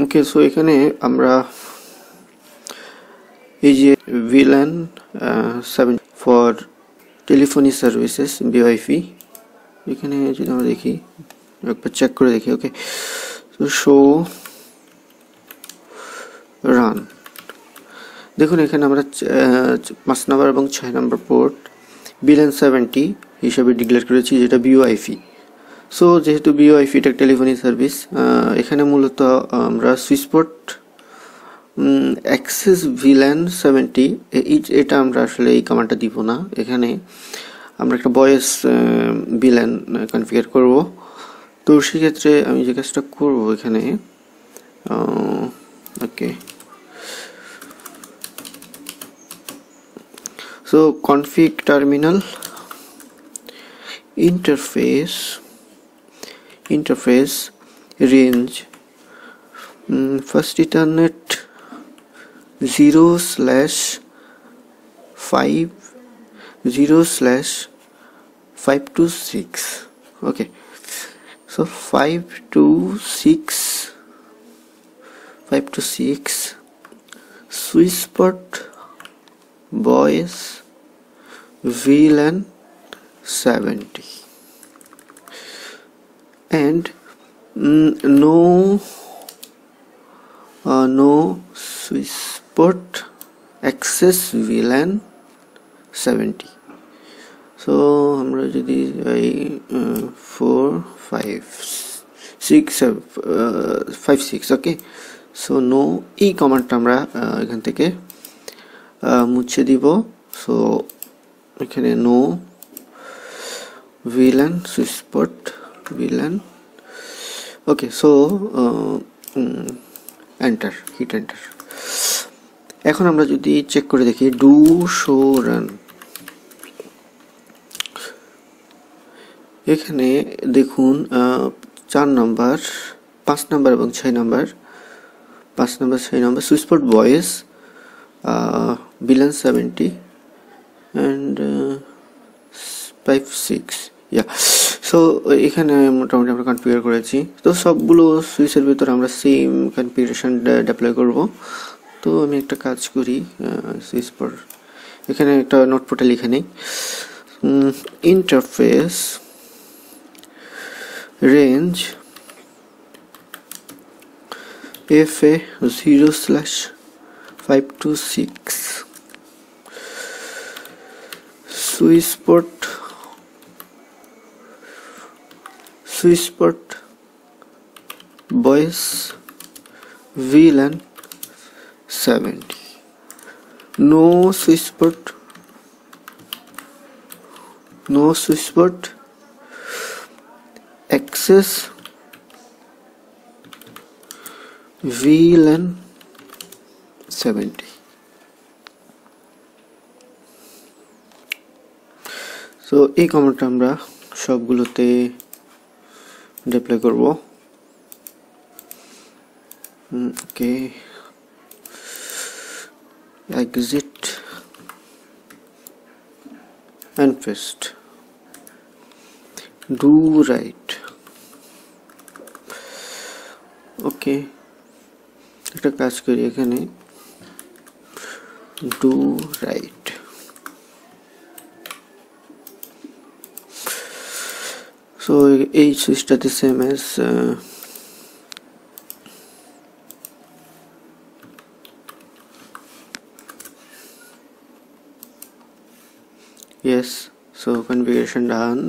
ওকে, so এখানে আমরা এই যে VLAN 7 ফর টেলিফোনি সার্ভিসেস বিওয়াইফি, এখানে যদি আমরা দেখি একবার চেক করে দেখি। ওকে, তো শো রান, দেখুন এখানে আমরা 5 নম্বর এবং 6 নম্বর পোর্ট VLAN 70 হিসাবে ডিক্লেয়ার করেছি, যেটা বিওআইপি। সো যেহেতু বিওআইপি এটা টেলিফোনি সার্ভিস, এখানে মূলত আমরা সুইচপোর্ট অ্যাক্সেস VLAN 70 এটা আমরা আসলে এই কমান্ডটা দিব না। এখানে আমরা একটা ভয়েস VLAN কনফিগার করব। তো সেক্ষেত্রে আমি যে কাজটা করব এখানে, ওকে, so config terminal interface range first ethernet 0/5/526. okay, so 526 switchport voice VLAN 70 and no switchport access VLAN 70. so আমরা যদি এই 4 5 6 5 6 ওকে, সো নো এই কমান্ডটা আমরা এখান থেকে মুছে দিব। সো এখানে নো VLAN সুইচপট VLAN, ওকে, সো এন্টার, হিট এন্টার। এখন আমরা যদি চেক করে দেখি ডু শো রান, এখানে দেখুন 4 নম্বর 5 নম্বর এবং 6 নম্বর 5 নম্বর 6 নম্বর সুইচপট ভয়েস VLAN 70 and 5 6, সো এখানে মোটামুটি আমরা কনফিগার করেছি। তো সবগুলো সুইচের ভিতর আমরা সেম কনফিগারেশন ডিপ্লয় করব। তো আমি একটা কাজ করি, সুইচ পর এখানে একটা নোটপ্যাডে লিখে নেই, interface range FA 0/526 সুইচপট voice VLAN 70, no switchport access VLAN 70. So এই কমান্ডটা আমরা সবগুলোতে ডিপ্লয় করব। ওকে, exit and paste, do right, ওকে, একটা কাজ করি এখানে do right, সো এই সুইচটাতে same as yes, so configuration done.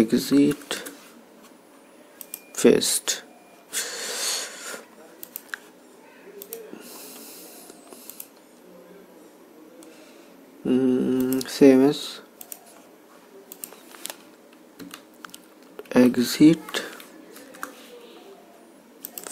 Exit paste, same as exit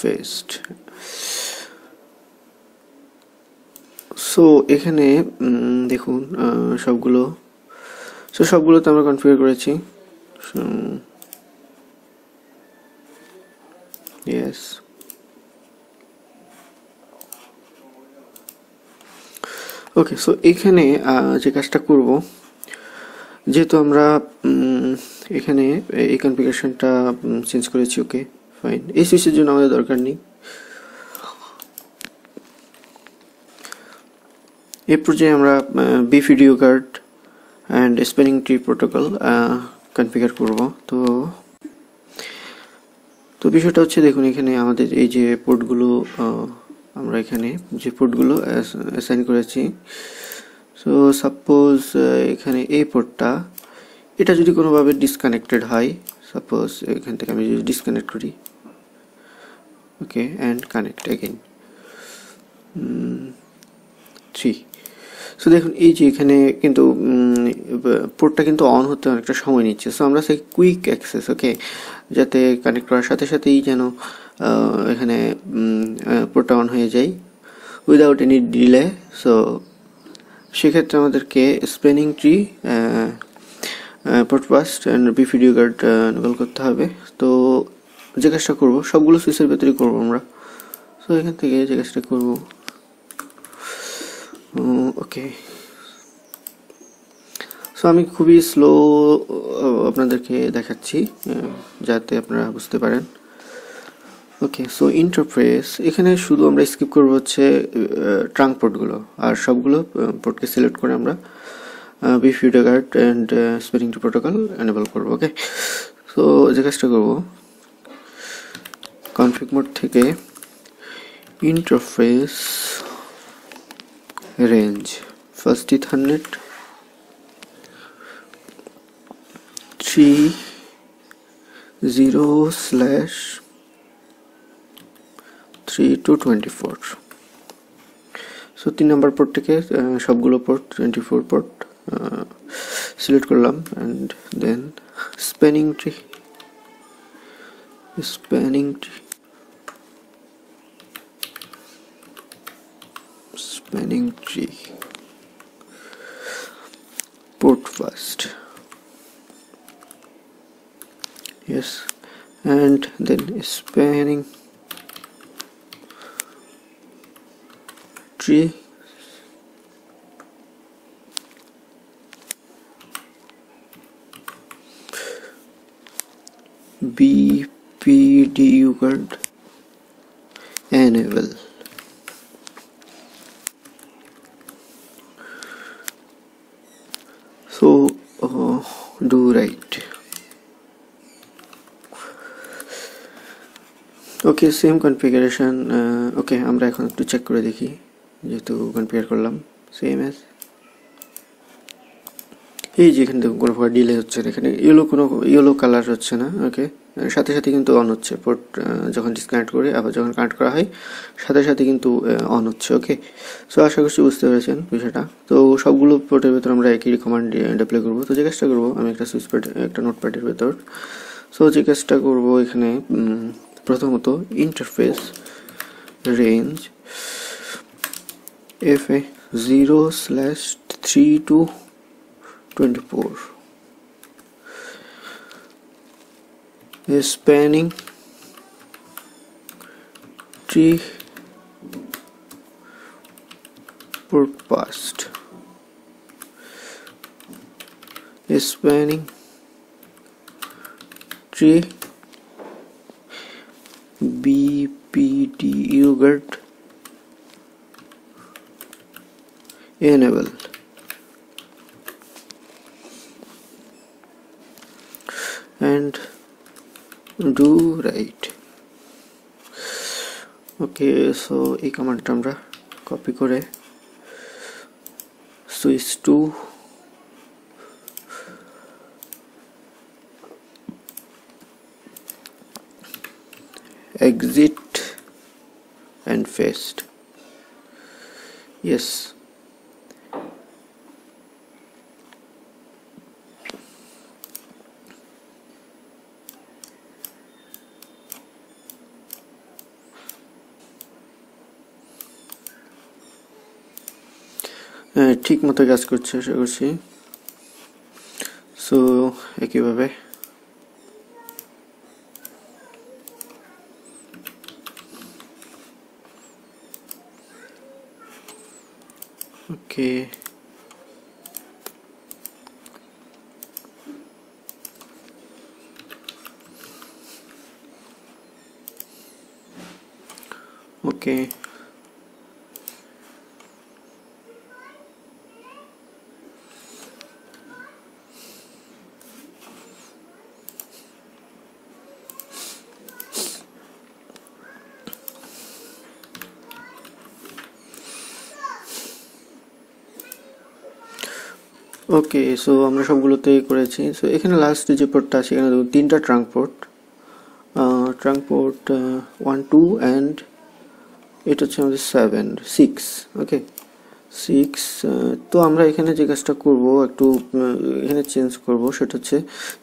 paste. So এখানে দেখুন সবগুলোতে আমরা কনফিগার করেছি। yes, ওকে, সো এখানে যে কাজটা করব, যেহেতু আমরা এখানে এই কনফিগারেশনটা চেঞ্জ করেছি, ওকে ফাইন, এই সুইচের জন্য আমাদের দরকার নেই। এই পর্যায়ে আমরা বিফ video card and spanning tree protocol configure করব। তো বিষয়টা হচ্ছে, দেখুন এখানে আমাদের এই যে পোর্টগুলো, আমরা এখানে যে পোর্টগুলো অ্যাসাইন করেছি, সো সাপোজ এখানে এই পোর্টটা, এটা যদি কোনোভাবে ডিসকানেক্টেড হয়, সাপোজ এখান থেকে আমি যদি ডিসকানেক্ট করি, ওকে, অ্যান্ড কানেক্ট অ্যাগেন 3। সো দেখুন এই যে এখানে কিন্তু পোর্টটা কিন্তু অন হতে অনেকটা সময় নিচ্ছে। সো আমরা সেই কুইক অ্যাক্সেস, ওকে, যাতে কানেক্ট করার সাথে সাথেই যেন এখানে পোর্টটা অন হয়ে যায় উইদাউট এনি ডিলে। সো সেক্ষেত্রে আমাদেরকে spanning tree, port pass and beef video card enable করতে হবে। তো যে কাজটা করবো সবগুলো সুইচের ভেতরেই করবো আমরা। সো এখান থেকে যে কাজটা করবো, ওকে, সো আমি খুবই স্লো আপনাদেরকে দেখাচ্ছি যাতে আপনারা বুঝতে পারেন। ওকে, সো ইন্টারফেস, এখানে শুধু আমরা স্কিপ করবো হচ্ছে ট্রাঙ্ক পোর্টগুলো, আর সবগুলো পোর্টকে সিলেক্ট করে আমরা বিফ video card and spanning tree protocol enable করবো। ওকে, সো যে কাজটা করবো, কনফিগ মোড থেকে interface range first Ethernet 30/3 to 24। সো 3 নাম্বার পোর্ট থেকে সবগুলো পোর্ট 24 পোর্ট সিলেক্ট করলাম, and then spanning tree port first, yes, and then spanning tree BPDU card enable, so do right, okay, same configuration. Okay, আমরা এখন একটু check করে দেখি, যেহেতু কনফিগার করলাম সেম এস। এই যে এখানে দেখুন কোনো প্রকার ডিলে হচ্ছে না, এখানে ইয়েলো কালার হচ্ছে না। ওকে, সাথে সাথে কিন্তু অন হচ্ছে, পোর্ট যখন ডিসকানেক্ট করি আবার যখন কানেক্ট করা হয় সাথে সাথে কিন্তু অন হচ্ছে। ওকে, সো আশা করছি বুঝতে পেরেছেন বিষয়টা। তো সবগুলো পোর্টের ভেতর আমরা একই কমান্ড ডিপ্লয় করবো। তো যে কাজটা করবো, আমি একটা সুইচপ্যাড, একটা নোটপ্যাডের ভেতর, সো যে কাজটা করবো এখানে প্রথমত interface range FA 0/3 to 24, spanning tree port passed, spanning tree BPDU guard enable, and do right. Okay, so এই কমান্ডটা আমরা কপি করে switch to exit and paste, yes, ঠিক মতো কাজ করছে আশা করছি। সো একইভাবে ওকে, ওকে, ওকে। সো আমরা সবগুলোতে করেছি। সো এখানে লাস্ট যে পোর্টটা আছে এখানে দেখুন তিনটা ট্রাঙ্ক পোর্ট, 1 2 অ্যান্ড এটা হচ্ছে আমাদের 7 6। ওকে 6। তো আমরা এখানে যে কাজটা করব একটু এখানে চেঞ্জ করব, সেটা হচ্ছে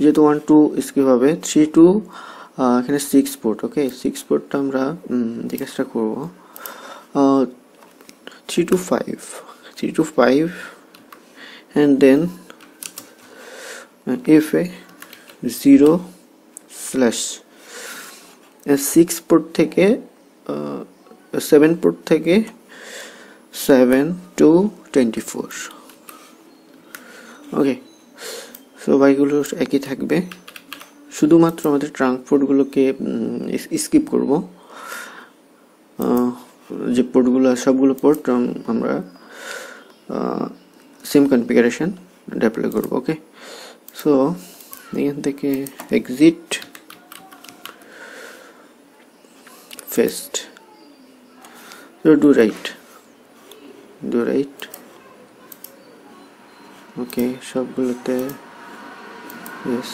যেহেতু 1 2 স্কিপ হবে, 3 2 এখানে 6 পোর্ট। ওকে 6 পোর্টটা আমরা যে কাজটা করব 3 to 5 3 to 5 and then if a 0 slash 6 port থেকে 7 পোর্ট থেকে 7 to 24। ওকে সো বাইগুলো একই থাকবে, শুধুমাত্র আমাদের ট্রাঙ্ক পোর্টগুলোকে স্কিপ করব। যে পোর্টগুলো সবগুলো পোর্ট আমরা সেম কনফিগারেশন অ্যাপ্লাই করব। ওকে সো এখান থেকে exit fest, do right okay সবগুলোতে ইয়েস।